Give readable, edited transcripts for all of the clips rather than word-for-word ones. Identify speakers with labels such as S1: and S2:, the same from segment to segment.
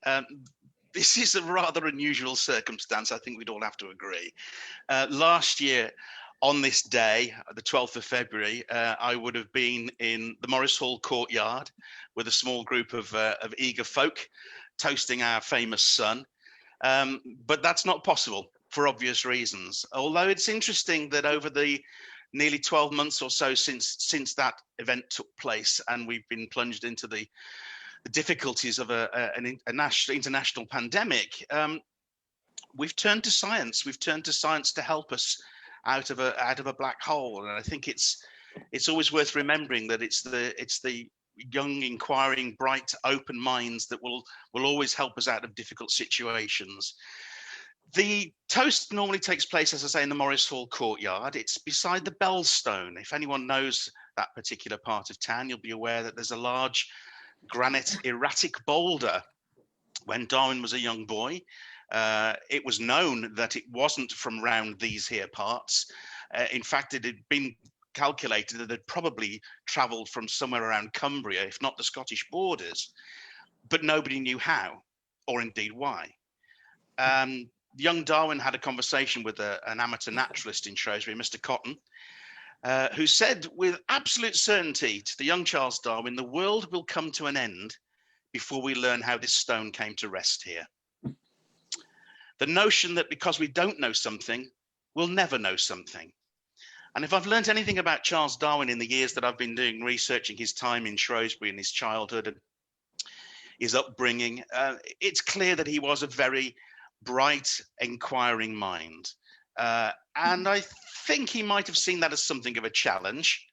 S1: Um, this is a rather unusual circumstance. I think we'd all have to agree. Last year, on this day, the 12th of February, I would have been in the Morris Hall courtyard with a small group of eager folk toasting our famous son. But that's not possible for obvious reasons. Although it's interesting that over the nearly 12 months or so since that event took place, and we've been plunged into the difficulties of an international pandemic, we've turned to science. We've turned to science to help us out of a black hole. And I think it's always worth remembering that it's the young, inquiring, bright, open minds that will always help us out of difficult situations. The toast normally takes place, as I say, in the Morris Hall courtyard. It's beside the Bellstone. If anyone knows that particular part of town, you'll be aware that there's a large granite erratic boulder. When Darwin was a young boy, it was known that it wasn't from round these here parts. In fact, it had been calculated that it probably travelled from somewhere around Cumbria, if not the Scottish borders, but nobody knew how, or indeed why. Young Darwin had a conversation with an amateur naturalist in Shrewsbury, Mr. Cotton, who said with absolute certainty to the young Charles Darwin, the world will come to an end before we learn how this stone came to rest here. The notion that because we don't know something, we'll never know something. And if I've learned anything about Charles Darwin in the years that I've been researching his time in Shrewsbury and his childhood and his upbringing, it's clear that he was a very bright, inquiring mind. And I think he might have seen that as something of a challenge.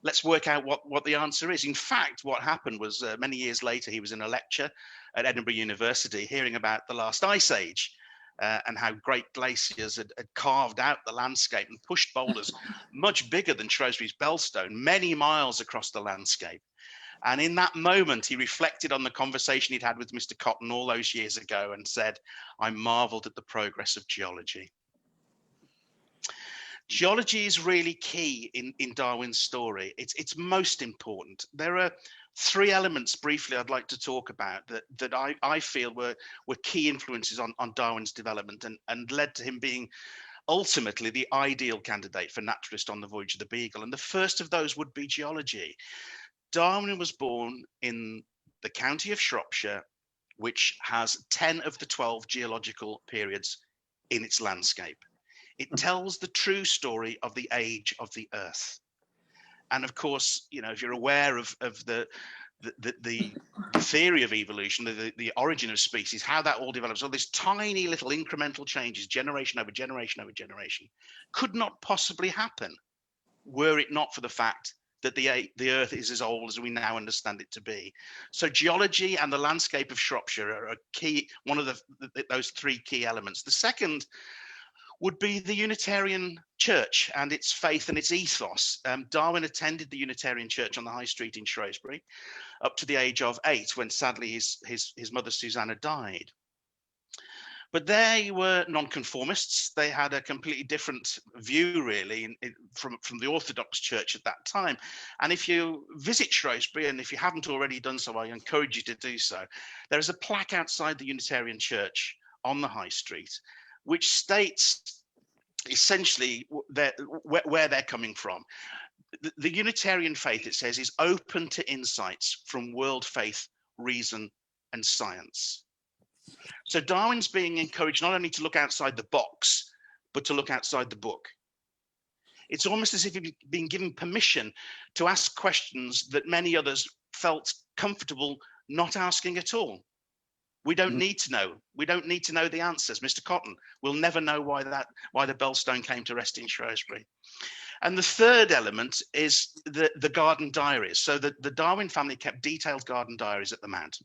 S1: Let's work out what the answer is. In fact, what happened was many years later, he was in a lecture at Edinburgh University hearing about the last ice age and how great glaciers had carved out the landscape and pushed boulders much bigger than Shrewsbury's Bellstone, many miles across the landscape. And in that moment, he reflected on the conversation he'd had with Mr. Cotton all those years ago and said, I marveled at the progress of geology. Geology is really key in Darwin's story. It's most important. There are three elements briefly I'd like to talk about that I feel were key influences on Darwin's development and led to him being ultimately the ideal candidate for naturalist on the voyage of the Beagle. And the first of those would be geology. Darwin was born in the county of Shropshire, which has 10 of the 12 geological periods in its landscape. It tells the true story of the age of the Earth. And of course, you know, if you're aware of the theory of evolution, the origin of species, how that all develops, all these tiny little incremental changes, generation over generation over generation, could not possibly happen were it not for the fact that the Earth is as old as we now understand it to be. So geology and the landscape of Shropshire are a key, one of those three key elements. The second would be the Unitarian Church and its faith and its ethos. Darwin attended the Unitarian Church on the High Street in Shrewsbury up to the age of 8, when sadly his mother Susanna died. But they were nonconformists. They had a completely different view, really, from the Orthodox Church at that time. And if you visit Shrewsbury, and if you haven't already done so, I encourage you to do so. There is a plaque outside the Unitarian Church on the High Street, which states essentially where they're coming from. The Unitarian faith, it says, is open to insights from world faith, reason, and science. So Darwin's being encouraged not only to look outside the box, but to look outside the book. It's almost as if he'd been given permission to ask questions that many others felt comfortable not asking at all. We don't need to know. We don't need to know the answers. Mr. Cotton will never know why the Bellstone came to rest in Shrewsbury. And the third element is the garden diaries. So the Darwin family kept detailed garden diaries at the Mount,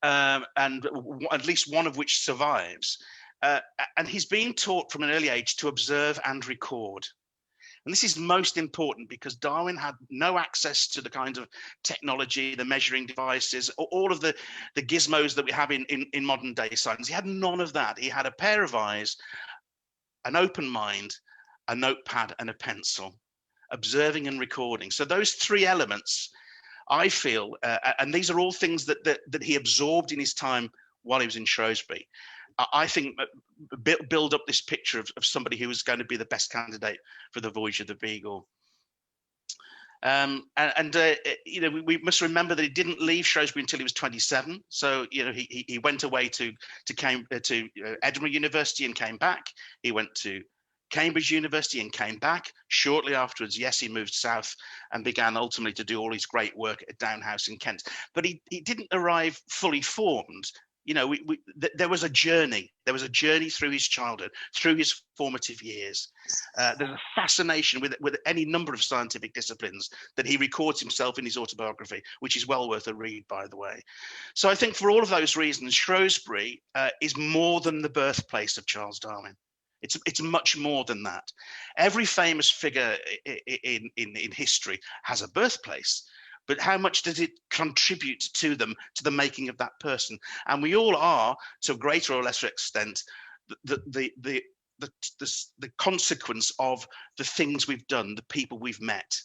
S1: and at least one of which survives. And he's being taught from an early age to observe and record. And this is most important because Darwin had no access to the kind of technology, the measuring devices, all of the gizmos that we have in modern day science. He had none of that. He had a pair of eyes, an open mind, a notepad and a pencil, observing and recording. So those three elements I feel, and these are all things that he absorbed in his time while he was in Shrewsbury. I think build up this picture of somebody who was going to be the best candidate for the Voyage of the Beagle. We must remember that he didn't leave Shrewsbury until he was 27. So he went away to Edinburgh University and came back. He went to Cambridge University and came back. Shortly afterwards, yes, he moved south and began ultimately to do all his great work at Downhouse in Kent. But he didn't arrive fully formed. There was a journey. There was a journey through his childhood, through his formative years. There's a fascination with any number of scientific disciplines that he records himself in his autobiography, which is well worth a read, by the way. So I think for all of those reasons, Shrewsbury is more than the birthplace of Charles Darwin. It's much more than that. Every famous figure in history has a birthplace, but how much does it contribute to them, to the making of that person? And we all are, to a greater or lesser extent, the consequence of the things we've done, the people we've met.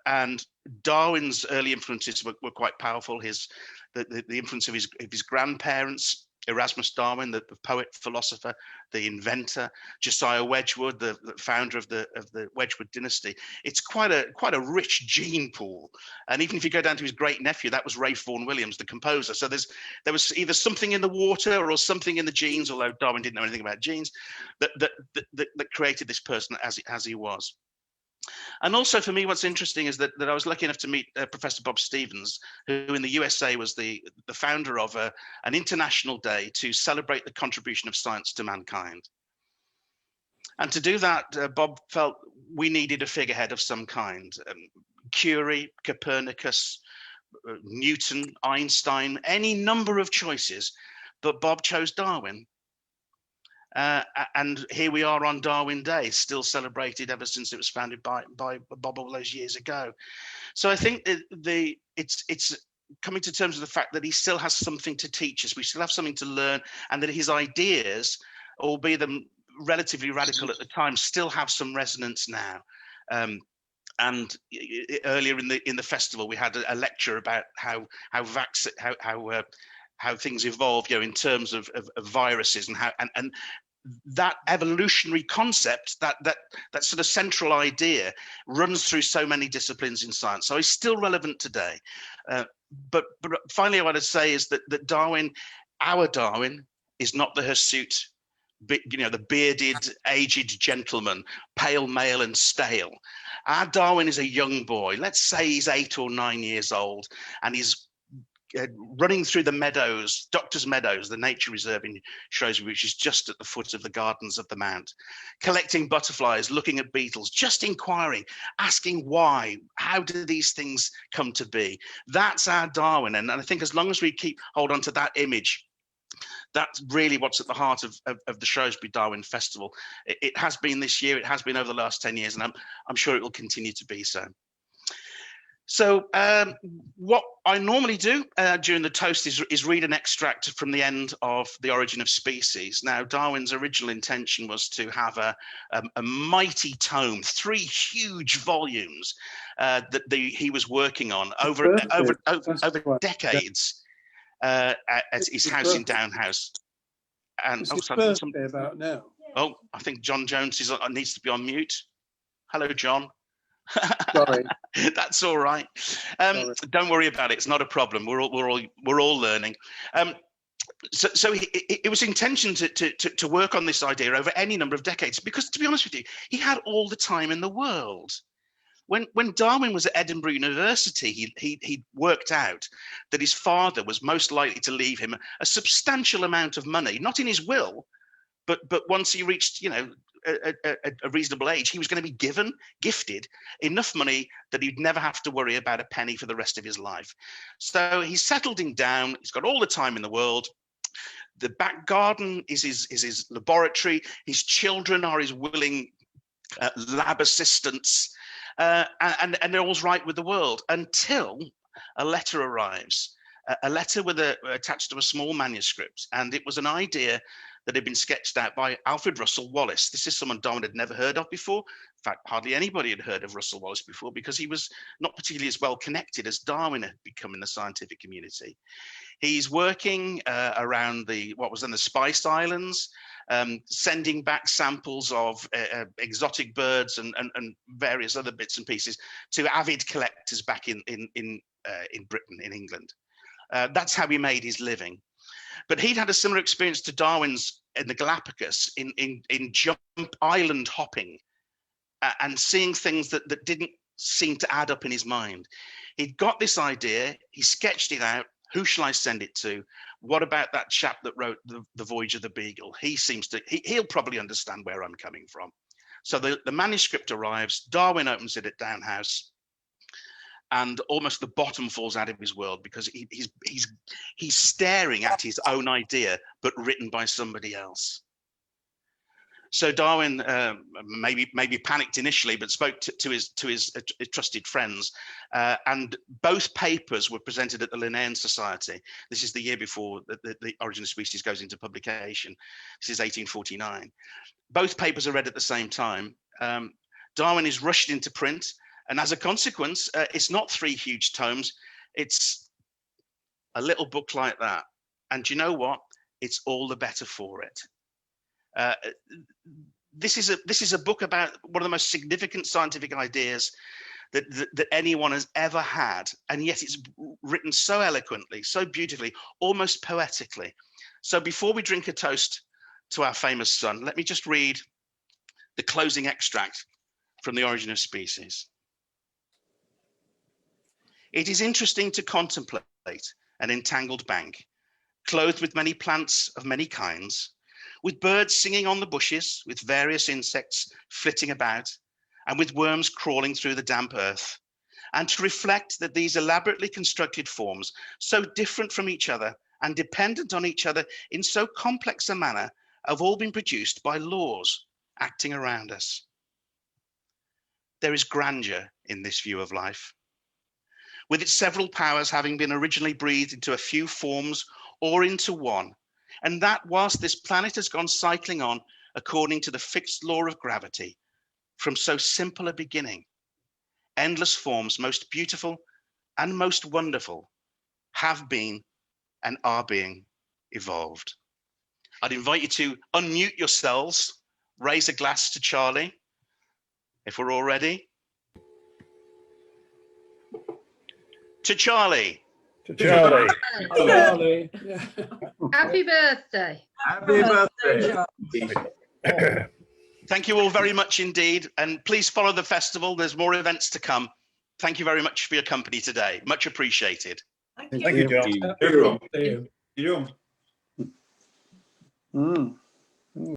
S1: And Darwin's early influences were quite powerful. The influence of his grandparents, Erasmus Darwin, the poet, philosopher, the inventor, Josiah Wedgwood, the founder of the Wedgwood dynasty. It's quite a rich gene pool. And even if you go down to his great nephew, that was Ralph Vaughan Williams, the composer. So there was either something in the water or something in the genes, although Darwin didn't know anything about genes, that created this person as he was. And also for me, what's interesting is that I was lucky enough to meet Professor Bob Stevens, who in the USA was the founder of an international day to celebrate the contribution of science to mankind. And to do that, Bob felt we needed a figurehead of some kind. Curie, Copernicus, Newton, Einstein, any number of choices, but Bob chose Darwin. And here we are on Darwin Day, still celebrated ever since it was founded by Bob all those years ago. So I think it's coming to terms with the fact that he still has something to teach us. We still have something to learn, and that his ideas, albeit them relatively radical at the time, still have some resonance now. And earlier in the festival, we had a lecture about how things evolve, in terms of viruses and how and that evolutionary concept, that sort of central idea, runs through so many disciplines in science. So it's still relevant today. But finally, what I'd say is that Darwin, our Darwin, is not the hirsute, the bearded, aged gentleman, pale, male, and stale. Our Darwin is a young boy. Let's say he's 8 or 9 years old, and he's running through the meadows, Doctor's Meadows, the nature reserve in Shrewsbury, which is just at the foot of the Gardens of the Mount, collecting butterflies, looking at beetles, just inquiring, asking why, how do these things come to be? That's our Darwin. And I think as long as we hold on to that image, that's really what's at the heart of the Shrewsbury Darwin Festival. It has been this year, it has been over the last 10 years, and I'm sure it will continue to be so. So what I normally do during the toast is read an extract from the end of The Origin of Species. Now, Darwin's original intention was to have a mighty tome, 3 huge volumes that he was working on over decades at his house in Downhouse. And
S2: it's his birthday about now.
S1: Oh, I think John Jones needs to be on mute. Hello, John.
S2: Sorry.
S1: That's all right. Don't worry about it. It's not a problem. We're all learning. So it was intention to work on this idea over any number of decades, because, to be honest with you, he had all the time in the world. When Darwin was at Edinburgh University, he worked out that his father was most likely to leave him a substantial amount of money, not in his will, but once he reached, a reasonable age, he was going to be gifted enough money that he'd never have to worry about a penny for the rest of his life. So he's settled him down. He's got all the time in the world. The back garden is his laboratory. His children are his willing lab assistants, and they're all right with the world, until a letter arrives. a letter with attached to a small manuscript, and it was an idea that had been sketched out by Alfred Russel Wallace. This is someone Darwin had never heard of before. In fact, hardly anybody had heard of Russel Wallace before, because he was not particularly as well connected as Darwin had become in the scientific community. He's working around what was then the Spice Islands, sending back samples of exotic birds and various other bits and pieces to avid collectors back in Britain, in England. That's how he made his living. But he'd had a similar experience to Darwin's in the Galapagos, in jump island hopping, and seeing things that didn't seem to add up in his mind. He'd got this idea, he sketched it out. Who shall I send it to? What about that chap that wrote the Voyage of the Beagle? He'll probably understand where I'm coming from. So the manuscript arrives, Darwin opens it at Down House, and almost the bottom falls out of his world, because he's staring at his own idea, but written by somebody else. So Darwin maybe panicked initially, but spoke to his trusted friends, and both papers were presented at the Linnean Society. This is the year before the Origin of Species goes into publication. This is 1849. Both papers are read at the same time. Darwin is rushed into print, and as a consequence, it's not 3 huge tomes. It's a little book like that. And do you know what? It's all the better for it. This is a book about one of the most significant scientific ideas that anyone has ever had, and yet it's written so eloquently, so beautifully, almost poetically. So before we drink a toast to our famous son, let me just read the closing extract from The Origin of Species. It is interesting to contemplate an entangled bank, clothed with many plants of many kinds, with birds singing on the bushes, with various insects flitting about, and with worms crawling through the damp earth, and to reflect that these elaborately constructed forms, so different from each other and dependent on each other in so complex a manner, have all been produced by laws acting around us. There is grandeur in this view of life, with its several powers having been originally breathed into a few forms or into one, and that whilst this planet has gone cycling on according to the fixed law of gravity, from so simple a beginning, endless forms most beautiful and most wonderful have been and are being evolved. I'd invite you to unmute yourselves, raise a glass to Charlie, if we're all ready. To Charlie.
S2: To Charlie.
S3: Charlie.
S2: Yeah.
S4: Happy birthday.
S3: Happy birthday.
S1: Thank you all very much indeed. And please follow the festival. There's more events to come. Thank you very much for your company today. Much appreciated.
S3: Thank you, John.
S2: Thank you.
S3: See you.
S2: Mm.